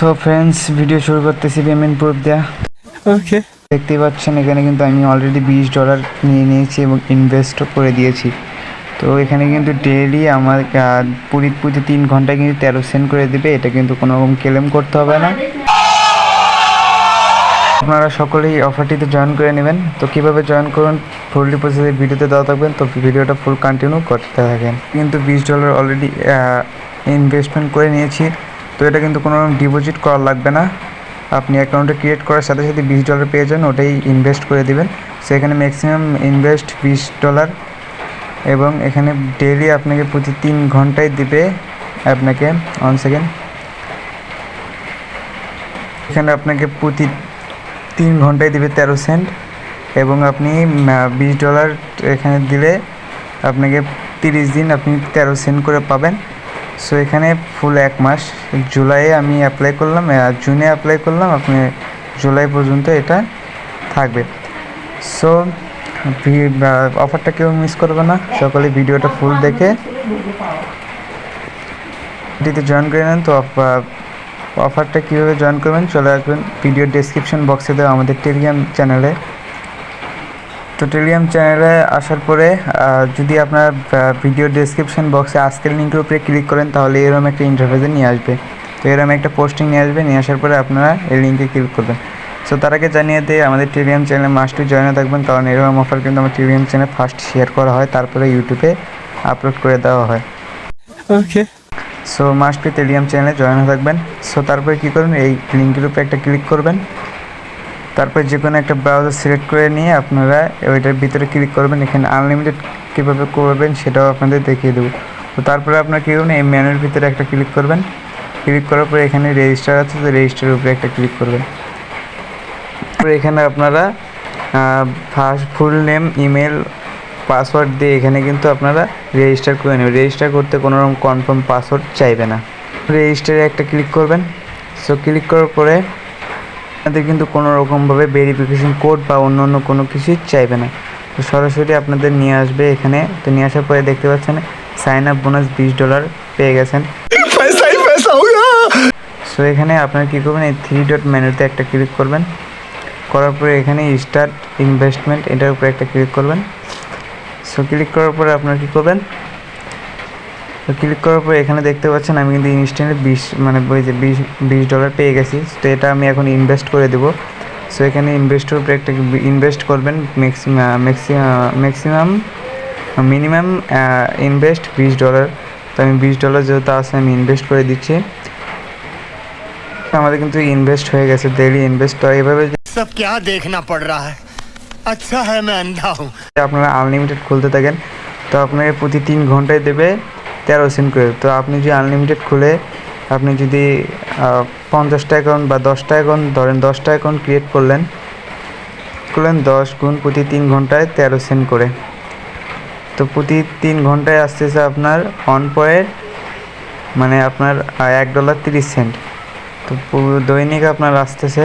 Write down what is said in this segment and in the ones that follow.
So friends, video শুরু করতেছি payment proof দেয়া। ওকে, দেখতেই পাচ্ছেন এখানে কিন্তু আমি অলরেডি $20 নিয়ে নিয়েছি এবং ইনভেস্টও করে দিয়েছি। তো এখানে কিন্তু ডেইলি আমার প্রতি 3 ঘন্টায় কিন্তু 13 সেন্ট করে দেবে। এটা কিন্তু কোনো রকম ক্লেম করতে হবে না। আপনারা সকলেই অফারটিতে জয়েন করে নেবেন। তো কীভাবে জয়েন করুন ফুললি প্রসেসে ভিডিওতে দেওয়া থাকবেন, তো ভিডিওটা ফুল কন্টিনিউ করতে থাকেন। কিন্তু $20 অলরেডি ইনভেস্টমেন্ট করে নিয়েছি। তো এটা কিন্তু কোনো রকম ডিপোজিট করা লাগবে না। আপনি অ্যাকাউন্টে ক্রিয়েট করার সাথে সাথে $20 পেয়ে যান, ওটাই ইনভেস্ট করে দিবেন। সেখানে ম্যাক্সিমাম ইনভেস্ট $20 এবং এখানে ডেইলি আপনাকে প্রতি 3 ঘন্টায় দিবে আপনাকে 1 সেকেন্ড। এখানে আপনাকে প্রতি 3 ঘন্টায় দিবে 13 সেন্ট এবং আপনি $20 এখানে দিলে আপনাকে 30 দিন আপনি 13 সেন্ট করে পাবেন। সো এখানে ফুল 1 মাস, জুলাইয়ে আমি অ্যাপ্লাই করলাম, জুনে অ্যাপ্লাই করলাম, আপনি জুলাই পর্যন্ত এটা থাকবে। সো অফারটা কেউ মিস করবে না, সকলে ভিডিওটা ফুল দেখে এটিতে জয়েন করে নেন। তো অফারটা কীভাবে জয়েন করবেন চলে আসবেন ভিডিও ডেসক্রিপশন বক্সে দেওয়া আমাদের টেলিগ্রাম চ্যানেলে। তো টেলিগ্রাম চ্যানেলে আসার পরে যদি আপনার ভিডিও ডেসক্রিপশন বক্সে আজকের লিঙ্কের উপরে ক্লিক করেন তাহলে এরকম একটা ইন্টারফেসে নিয়ে আসবে। তো এরকম একটা পোস্টিং নিয়ে আসবে, নিয়ে আসার পরে আপনারা এই লিঙ্কে ক্লিক করবেন। সো তার আগে জানিয়ে দিয়ে আমাদের টেলিগ্রাম চ্যানেলে মাস্টলি জয়েনে থাকবেন, কারণ এরকম অফার কিন্তু আমার টেলিগ্রাম চ্যানেলে ফার্স্ট শেয়ার করা হয়, তারপরে ইউটিউবে আপলোড করে দেওয়া হয়। ওকে, সো মাস্টলি টেলিগ্রাম চ্যানেলে জয়েন হয়ে থাকবেন। সো তারপরে কী করবেন, এই লিঙ্কের উপরে একটা ক্লিক করবেন, তারপরে যে কোনো একটা ব্রাউজার সিলেক্ট করে নিয়ে আপনারা ওইটার ভিতরে ক্লিক করবেন। এখানে আনলিমিটেড কীভাবে করবেন সেটাও আপনাদের দেখিয়ে দেবো। তো তারপরে আপনারা কী করবেন, এই মেনুর ভিতরে একটা ক্লিক করবেন। ক্লিক করার পরে এখানে রেজিস্টার আছে, তো রেজিস্টারের উপরে একটা ক্লিক করবেন। তারপরে এখানে আপনারা first full name, email, password দিয়ে এখানে কিন্তু আপনারা রেজিস্টার করে নেবেন। রেজিস্টার করতে কোনো রকম কনফার্ম পাসওয়ার্ড চাইবে না। রেজিস্টারে একটা ক্লিক করবেন। সো ক্লিক করার পরে আপনাদের কিন্তু কোনো রকমভাবে ভেরিফিকেশন কোড বা অন্য কোনো কিছুই চাইবে না। তো সরাসরি আপনাদের নিয়ে আসবে এখানে। তো নিয়ে আসার পরে দেখতে পাচ্ছেন সাইন আপ বোনাস $20 পেয়ে গেছেন। সো এখানে আপনারা কী করবেন, এই 3 ডট মেনুতে একটা ক্লিক করবেন। করার পরে এখানে স্টার্ট ইনভেস্টমেন্ট এটার উপরে একটা ক্লিক করবেন। সো ক্লিক করার পরে আপনারা কী করবেন, তো ক্লিক করার পরে এখানে দেখতে পাচ্ছেন আমি কিন্তু ইনস্ট্যান্টলি $20 পেয়ে গেছি। তো এটা আমি এখন ইনভেস্ট করে দেবো। সো এখানে ইনভেস্টের উপরে একটা ইনভেস্ট করবেন। Minimum invest $20। তো আমি $20 যেহেতু আছে আমি ইনভেস্ট করে দিচ্ছি। আমাদের কিন্তু ইনভেস্ট হয়ে গেছে, ডেইলি ইনভেস্ট। তো এইভাবে सब क्या देखना पड़ रहा है, अच्छा है मैं अंधा हूँ। আপনারা আনলিমিটেড খুলতে থাকেন। তো আপনাকে প্রতি 3 ঘন্টায় দেবে 13 সেন্ট করে। তো আপনি যদি আনলিমিটেড খুলে আপনি যদি 50টা অ্যাকাউন্ট বা 10টা অ্যাকাউন্ট ধরেন, 10টা অ্যাকাউন্ট ক্রিয়েট করলেন 10 গুণ প্রতি 3 ঘন্টায় 13 সেন্ট করে। তো প্রতি 3 ঘন্টায় আসতেছে আপনার 1 পয়েন্ট মানে আপনার $1.30। তো দৈনিক আপনার আসতেছে,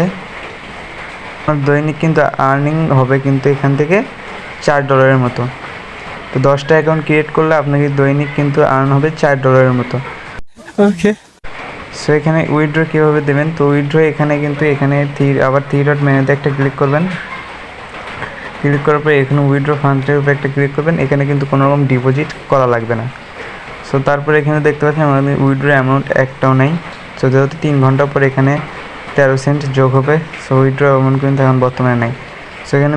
আপনার দৈনিক কিন্তু আর্নিং হবে কিন্তু এখান থেকে $4 মতো। তো 10টা অ্যাকাউন্ট ক্রিয়েট করলে আপনাকে দৈনিক কিন্তু আর্ন হবে $4 মতো। ওকে, সো এখানে উইথড্র কীভাবে দেবেন, তো উইথড্র এখানে কিন্তু এখানে আবার 3 ডট মেনুতে একটা ক্লিক করবেন। ক্লিক করার পরে এখানে উইথড্র ফান্ডের উপরে একটা ক্লিক করবেন। এখানে কিন্তু কোনো রকম ডিপোজিট করা লাগবে না। সো তারপরে এখানে দেখতে পাচ্ছেন আমাদের উইথড্র অ্যামাউন্ট একটাও নাই। সো যেহেতু 3 ঘন্টা পর এখানে 13 সেন্ট যোগ হবে। সো উইথড্র অ্যামাউন্ট কিন্তু এখন বর্তমানে নাই। সো এখানে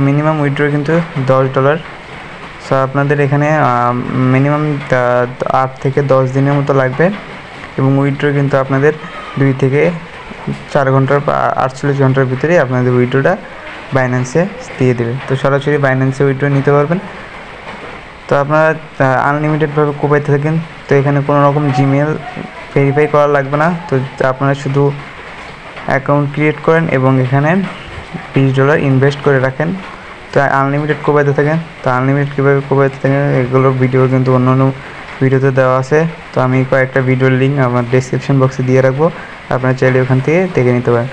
মিনিমাম উইথড্র কিন্তু $10। সো আপনাদের এখানে মিনিমাম 8 থেকে 10 দিনের মতো লাগবে এবং উইথড্র কিন্তু আপনাদের 2 থেকে 4 ঘন্টার বা 48 ঘন্টার ভিতরেই আপনাদের উইথড্রটা বাইন্যান্সে দিয়ে দেবে। তো সরাসরি বাইন্যান্সে উইথড্র নিতে পারবেন। তো আপনারা আনলিমিটেডভাবে কোপাইতে থাকেন। তো এখানে কোনো রকম জিমেল ভেরিফাই করা লাগবে না। তো আপনারা শুধু অ্যাকাউন্ট ক্রিয়েট করেন এবং এখানে $20 ইনভেস্ট করে রাখেন। তো আনলিমিটেড কোপাইতে থাকেন। তো আনলিমিটেড কীভাবে কোপাইতে থাকেন এগুলোর ভিডিও কিন্তু অন্য ভিডিওতে দেওয়া আছে। তো আমি কয়েকটা ভিডিওর লিঙ্ক আমার ডেসক্রিপশন বক্সে দিয়ে রাখবো, আপনারা চাইলে ওখান থেকে দেখে নিতে পারেন।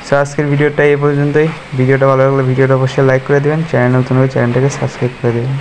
সো আজকের ভিডিওটা এই পর্যন্তই। ভিডিওটা ভালো লাগলে ভিডিওটা অবশ্যই লাইক করে দেবেন, চ্যানেল নতুন হলে চ্যানেলটাকে সাবস্ক্রাইব করে দেবেন।